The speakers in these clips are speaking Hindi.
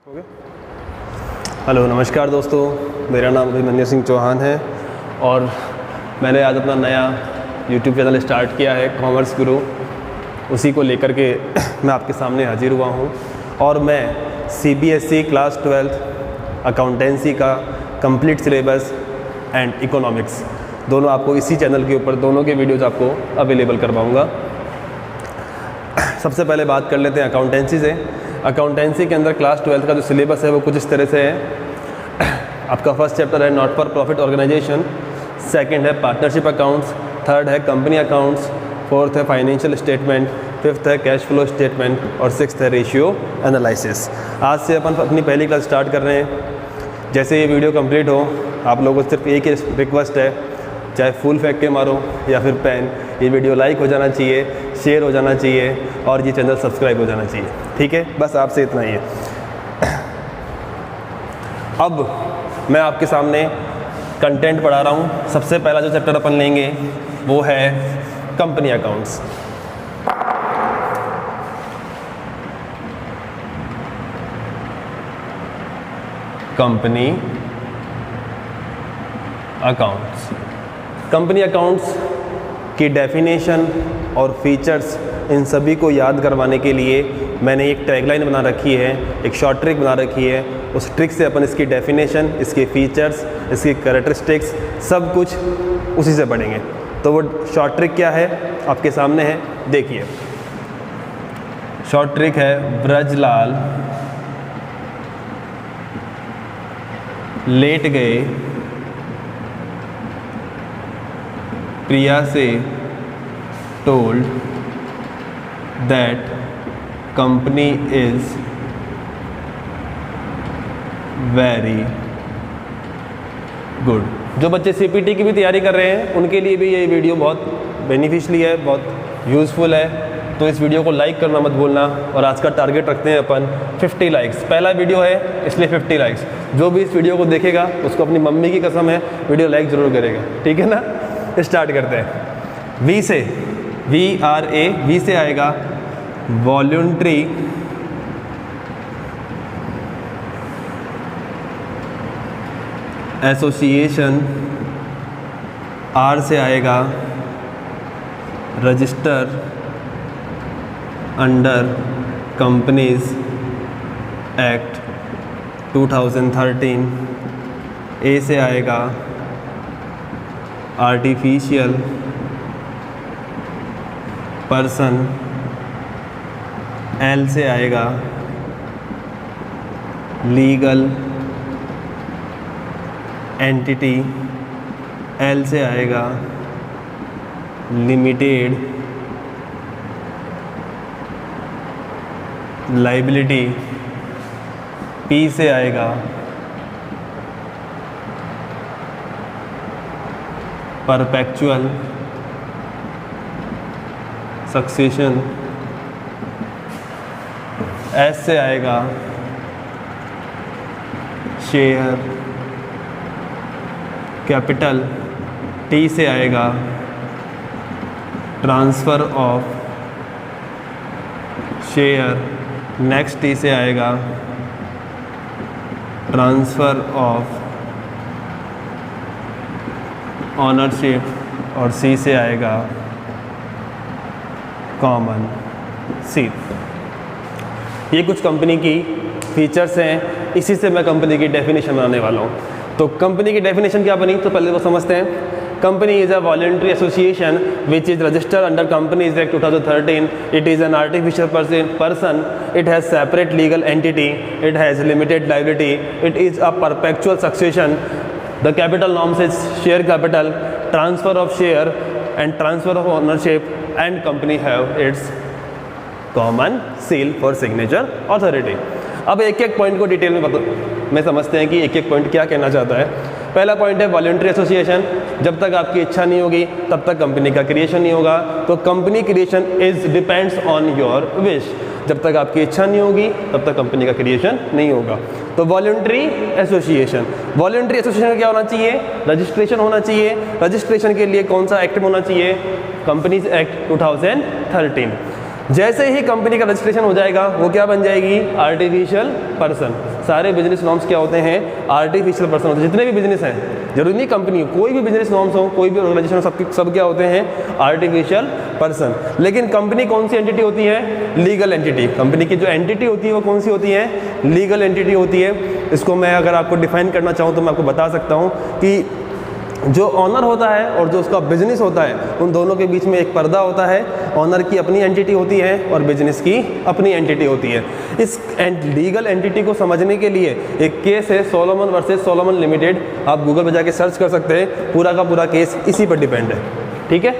हेलो नमस्कार दोस्तों, मेरा नाम अभिमन्यु सिंह चौहान है और मैंने आज अपना नया YouTube चैनल स्टार्ट किया है कॉमर्स गुरु। उसी को लेकर के मैं आपके सामने हाजिर हुआ हूँ और मैं CBSE क्लास 12 अकाउंटेंसी का कंप्लीट सिलेबस एंड इकोनॉमिक्स दोनों आपको इसी चैनल के ऊपर दोनों के वीडियोज़ आपको अवेलेबल करवाऊँगा। सबसे पहले बात कर लेते हैं अकाउंटेंसी से। अकाउंटेंसी के अंदर क्लास 12 का जो सिलेबस है वो कुछ इस तरह से है। आपका फर्स्ट चैप्टर है not for profit organisation, second है पार्टनरशिप अकाउंट्स, थर्ड है कंपनी अकाउंट्स, फोर्थ है फाइनेंशियल स्टेटमेंट, फिफ्थ है कैश फ्लो स्टेटमेंट और सिक्स्थ है रेशियो एनालिसिस। आज से अपन अपनी पहली क्लास स्टार्ट कर रहे हैं। जैसे ये वीडियो कंप्लीट हो, आप लोगों को सिर्फ एक ही रिक्वेस्ट है, चाहे फुल फेंक के मारो या फिर पेन, ये वीडियो लाइक हो जाना चाहिए, शेयर हो जाना चाहिए और ये चैनल सब्सक्राइब हो जाना चाहिए। ठीक है, बस आपसे इतना ही है। अब मैं आपके सामने कंटेंट पढ़ा रहा हूँ। सबसे पहला जो चैप्टर अपन लेंगे वो है company accounts. Company accounts. Company accounts की डेफिनेशन और फीचर्स, इन सभी को याद करवाने के लिए मैंने एक टैगलाइन बना रखी है, एक शॉर्ट ट्रिक बना रखी है। उस ट्रिक से अपन इसकी डेफिनेशन, इसके फीचर्स, इसकी कैरेक्टरिस्टिक्स सब कुछ उसी से पढ़ेंगे। तो वो शॉर्ट ट्रिक क्या है आपके सामने है, देखिए। शॉर्ट ट्रिक है ब्रजलाल लेट गए, प्रिया से told that company is very good। जो बच्चे CPT की भी तैयारी कर रहे हैं उनके लिए भी ये वीडियो बहुत बेनिफिशियली है, बहुत यूज़फुल है। तो इस वीडियो को लाइक करना मत भूलना। और आज का टारगेट रखते हैं अपन 50 लाइक्स। पहला वीडियो है इसलिए 50 लाइक्स। जो भी इस वीडियो को देखेगा उसको अपनी मम्मी की कसम है वीडियो लाइक ज़रूर करेगा, ठीक है ना। स्टार्ट करते हैं। वी से, VRA, वी से आएगा वॉलंटरी एसोसिएशन, R से आएगा register under companies act 2013, A से आएगा आर्टिफिशियल पर्सन, L से आएगा लीगल एंटिटी, L से आएगा लिमिटेड लाइबिलिटी, P से आएगा परपेचुअल सक्सेशन, S से आएगा शेयर कैपिटल, T से आएगा transfer of share, next T से आएगा ट्रांसफ़र ऑफ ऑनरशिप और C से आएगा कॉमन सीट। ये कुछ कंपनी की फीचर्स हैं, इसी से मैं कंपनी की डेफिनेशन बनाने वाला हूँ। तो कंपनी की डेफिनेशन क्या बनी, तो पहले वो समझते हैं। Company is a voluntary association which is registered under companies act 2013। It is an artificial person, it has separate legal entity, it has limited liability, it is a perpetual succession. The capital norms is share capital, transfer of share and transfer of ownership, and company have it's common seal for signature authority. अब एक एक पॉइंट को डिटेल में समझते हैं कि एक एक पॉइंट क्या कहना चाहता है। पहला पॉइंट है वॉलंटरी एसोसिएशन। जब तक आपकी इच्छा नहीं होगी तब तक कंपनी का क्रिएशन नहीं होगा। तो company creation is depends on your wish. जब तक आपकी इच्छा नहीं होगी तब तक कंपनी का क्रिएशन नहीं होगा। तो वॉलंटरी एसोसिएशन, वॉलंटरी एसोसिएशन क्या होना चाहिए, रजिस्ट्रेशन होना चाहिए। रजिस्ट्रेशन के लिए कौन सा एक्ट होना चाहिए, कंपनीज एक्ट 2013। जैसे ही कंपनी का रजिस्ट्रेशन हो जाएगा वो क्या बन जाएगी, आर्टिफिशियल पर्सन। सारे बिजनेस नॉर्म्स क्या होते हैं, आर्टिफिशियल पर्सन होते हैं। जितने भी बिजनेस हैं, जरूरी नहीं कंपनी हो, कोई भी बिजनेस नॉर्म्स हो, कोई भी ऑर्गेनाइजेशन, सब क्या होते हैं, आर्टिफिशियल पर्सन। लेकिन कंपनी कौन सी एंटिटी होती है, लीगल एंटिटी। कंपनी की जो एंटिटी होती है वो कौन सी होती है, लीगल एंटिटी होती है। इसको मैं अगर आपको डिफाइन करना चाहूँ तो मैं आपको बता सकता हूँ कि जो ऑनर होता है और जो उसका बिजनेस होता है, उन दोनों के बीच में एक पर्दा होता है। ऑनर की अपनी एंटिटी होती है और बिजनेस की अपनी एंटिटी होती है। इस लीगल एंटिटी को समझने के लिए एक केस है, सोलोमन वर्सेस सोलोमन लिमिटेड। आप गूगल पर जाके सर्च कर सकते हैं, पूरा का पूरा केस इसी पर डिपेंड है। ठीक है,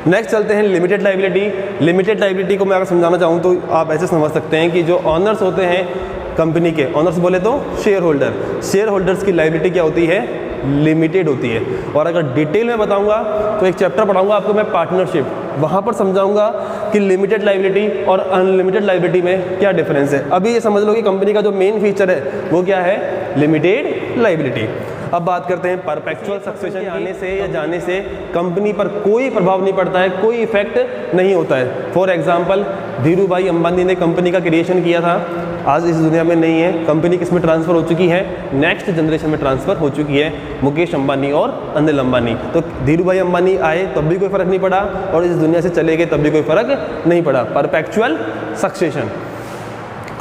नेक्स्ट चलते हैं लिमिटेड लाइबिलिटी। लिमिटेड लाइबिलिटी को मैं अगर समझाना चाहूँ तो आप ऐसे समझ सकते हैं कि जो ऑनर्स होते हैं कंपनी के, ऑनर्स बोले तो शेयर होल्डर, शेयर होल्डर्स की लाइबिलिटी क्या होती है, लिमिटेड होती है। और अगर डिटेल में बताऊंगा तो एक चैप्टर पढ़ाऊंगा आपको मैं, पार्टनरशिप, वहाँ पर समझाऊंगा कि लिमिटेड लाइबिलिटी और अनलिमिटेड लाइबिलिटी में क्या डिफरेंस है। अभी ये समझ लो कि कंपनी का जो मेन फीचर है वो क्या है, लिमिटेड लाइबिलिटी। अब बात करते हैं परपेचुअल सक्सेशन। आने से या जाने से कंपनी पर कोई प्रभाव नहीं पड़ता है, कोई इफेक्ट नहीं होता है। फॉर एग्जांपल, धीरू भाई अंबानी ने कंपनी का क्रिएशन किया था, आज इस दुनिया में नहीं है। कंपनी किस में ट्रांसफ़र हो चुकी है, नेक्स्ट जनरेशन में ट्रांसफ़र हो चुकी है, मुकेश अंबानी और अनिल अंबानी। तो धीरू भाई अंबानी आए तब भी कोई फ़र्क नहीं पड़ा और इस दुनिया से चले गए तब भी कोई फ़र्क नहीं पड़ा। Perpetual succession.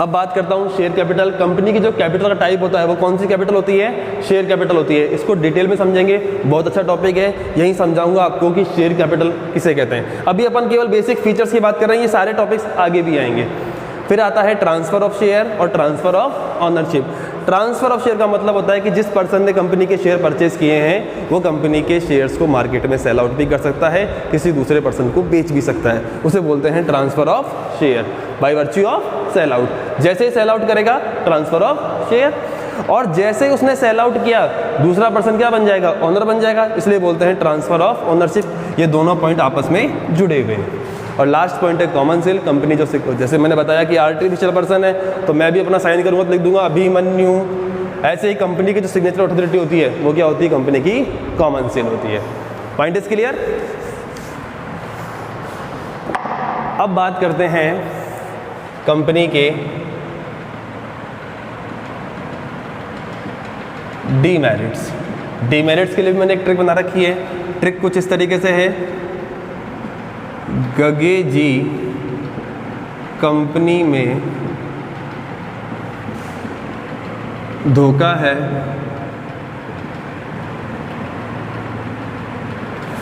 अब बात करता हूँ शेयर कैपिटल। कंपनी की जो कैपिटल का टाइप होता है वो कौन सी कैपिटल होती है, शेयर कैपिटल होती है। इसको डिटेल में समझेंगे, बहुत अच्छा टॉपिक है, यही समझाऊंगा आपको कि शेयर कैपिटल किसे कहते हैं। अभी अपन केवल बेसिक फीचर्स की बात कर रहे हैं, ये सारे टॉपिक्स आगे भी आएंगे। फिर आता है ट्रांसफ़र ऑफ शेयर और transfer of ownership. Transfer of share का मतलब होता है कि जिस पर्सन ने कंपनी के शेयर परचेज किए हैं वो कंपनी के शेयर्स को मार्केट में सेल आउट भी कर सकता है, किसी दूसरे पर्सन को बेच भी सकता है, उसे बोलते हैं transfer of share by virtue of sell out. जैसे ही सेल आउट करेगा ट्रांसफ़र ऑफ शेयर, और जैसे ही उसने सेल आउट किया दूसरा पर्सन क्या बन जाएगा, ओनर बन जाएगा, इसलिए बोलते हैं ट्रांसफ़र ऑफ ओनरशिप। ये दोनों पॉइंट आपस में जुड़े हुए हैं। और लास्ट पॉइंट है कॉमन सेल। कंपनी जो, जैसे मैंने बताया कि आर्टिफिशियल पर्सन है तो मैं भी अपना साइन करूँगा तो लिख दूंगा अभिमन्यु। ऐसे ही कंपनी की जो सिग्नेचर अथॉरिटी होती है वो क्या होती है, कंपनी की कॉमन सेल होती है। Point is clear. अब बात करते हैं कंपनी के डीमेरिट्स। डीमेरिट्स के लिए भी मैंने एक ट्रिक बना रखी है। ट्रिक कुछ इस तरीके से है, गगे जी कंपनी में धोखा है,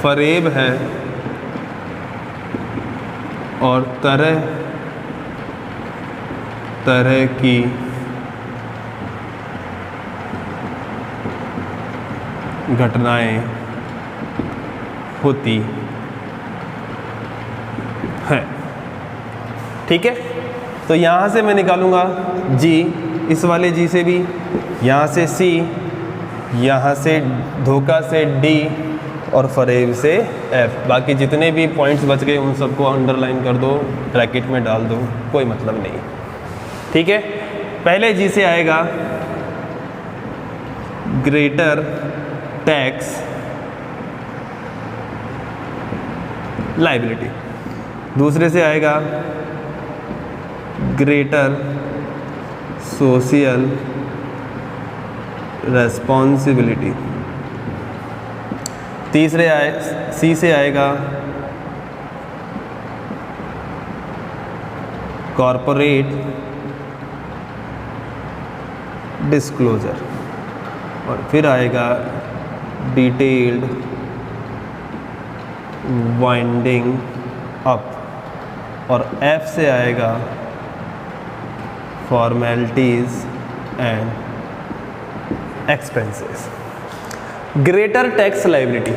फरेब है और तरह तरह की घटनाएं होती है। ठीक है, तो यहाँ से मैं निकालूंगा जी, इस वाले जी से भी, यहाँ से सी, यहाँ से धोखा से डी और फरेब से एफ। बाकी जितने भी पॉइंट्स बच गए उन सबको अंडरलाइन कर दो, ब्रैकेट में डाल दो, कोई मतलब नहीं। ठीक है, पहले जी से आएगा ग्रेटर टैक्स लायबिलिटी, दूसरे से आएगा ग्रेटर सोशल रेस्पॉन्सिबिलिटी, तीसरे सी से आएगा कॉरपोरेट डिस्क्लोजर, और फिर आएगा डिटेल्ड वाइंडिंग अप, और एफ से आएगा formalities and expenses. Greater tax liability,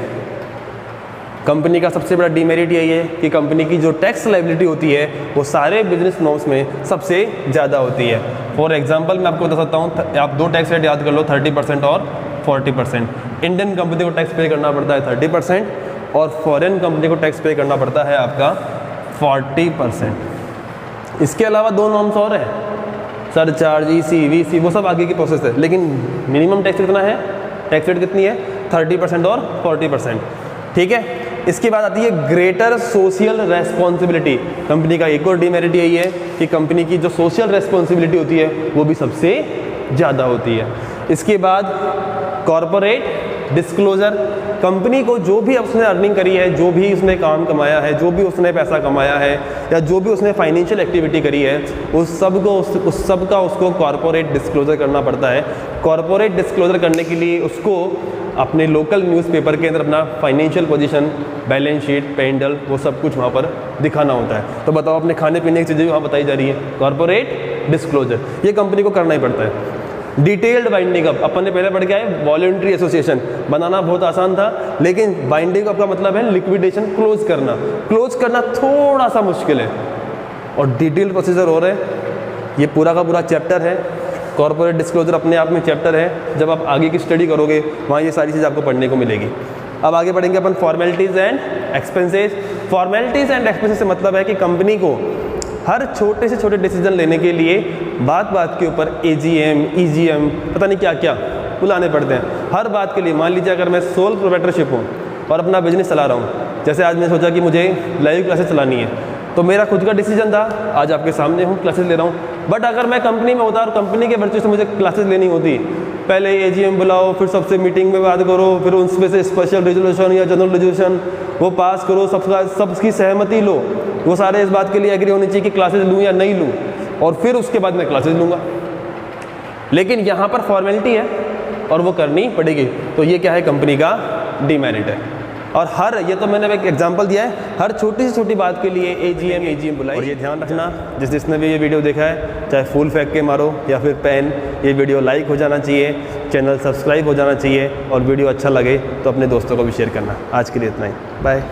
company का सबसे बड़ा डीमेरिट यही है कि कंपनी की जो टैक्स लायबिलिटी होती है वो सारे बिजनेस नॉर्म्स में सबसे ज़्यादा होती है। फॉर एग्जांपल मैं आपको बता सकता हूँ, आप दो टैक्स रेट याद कर लो, 30% और 40%। इंडियन कंपनी को टैक्स पे करना पड़ता है 30% और फॉरेन कंपनी को टैक्स पे करना पड़ता है आपका 40%। इसके अलावा दो नॉर्म्स और हैं, सरचार्ज, ईसी, वीसी, वो सब आगे की प्रोसेस है, लेकिन मिनिमम टैक्स कितना है, टैक्स रेट कितनी है, 30% और 40%। ठीक है, इसके बाद आती है ग्रेटर सोशल रेस्पॉन्सिबिलिटी। कंपनी का एक और डीमेरिट यही है कि कंपनी की जो सोशल रेस्पॉन्सिबिलिटी होती है वो भी सबसे ज़्यादा होती है। इसके बाद कॉरपोरेट डिस्क्लोजर। कंपनी को जो भी उसने अर्निंग करी है, जो भी उसने काम कमाया है, जो भी उसने पैसा कमाया है या जो भी उसने फाइनेंशियल एक्टिविटी करी है, उस सब का उसको कॉरपोरेट डिस्क्लोजर करना पड़ता है। कॉरपोरेट डिस्क्लोजर करने के लिए उसको अपने लोकल न्यूज़पेपर के अंदर अपना financial position, balance sheet, P and L, वो सब कुछ वहाँ पर दिखाना होता है। तो बताओ, अपने खाने पीने की चीज़ें वहाँ बताई जा रही है, कॉरपोरेट डिस्क्लोजर ये कंपनी को करना ही पड़ता है। डिटेल्ड बाइंडिंग अप, अपन ने पहले पढ़ के आए, वॉलंटरी एसोसिएशन बनाना बहुत आसान था, लेकिन बाइंडिंग अप का मतलब है लिक्विडेशन, क्लोज करना। क्लोज करना थोड़ा सा मुश्किल है और डिटेल्ड प्रोसीजर हो रहे हैं। ये पूरा का पूरा चैप्टर है। कॉर्पोरेट डिस्क्लोजर अपने आप में चैप्टर है। जब आप आगे की स्टडी करोगे वहाँ ये सारी चीज़ आपको पढ़ने को मिलेगी। अब आगे पढ़ेंगे अपन formalities and expenses. Formalities and expenses से मतलब है कि कंपनी को हर छोटे से छोटे डिसीजन लेने के लिए बात के ऊपर AGM, EGM, पता नहीं क्या क्या बुलाने पड़ते हैं हर बात के लिए। मान लीजिए अगर मैं सोल प्रोप्राइटरशिप हूँ और अपना बिजनेस चला रहा हूँ, जैसे आज मैंने सोचा कि मुझे लाइव क्लासेस चलानी है, तो मेरा खुद का डिसीजन था, आज आपके सामने हूँ, क्लासेस ले रहा हूँ। बट अगर मैं कंपनी में होता और कंपनी के वर्चू से मुझे क्लासेस लेनी होती, पहले AGM बुलाओ, फिर सबसे मीटिंग में बात करो, फिर उनमें से स्पेशल रेजोल्यूशन या जनरल रेजोल्यूशन वो पास करो, सबकी सहमति लो, वो सारे इस बात के लिए एग्री होनी चाहिए कि क्लासेस लूँ या नहीं लूँ, और फिर उसके बाद मैं क्लासेस लूँगा। लेकिन यहाँ पर फॉर्मेलिटी है और वो करनी पड़ेगी। तो ये क्या है, कंपनी का डीमेरिट है। और हर, ये तो मैंने एक एग्जांपल दिया है, हर छोटी से छोटी बात के लिए AGM बुलाई। और ये ध्यान रखना, जिसने भी ये वीडियो देखा है, चाहे फूल फेंक के मारो या फिर पेन, ये वीडियो लाइक हो जाना चाहिए, चैनल सब्सक्राइब हो जाना चाहिए, और वीडियो अच्छा लगे तो अपने दोस्तों को भी शेयर करना। आज के लिए इतना ही, बाय।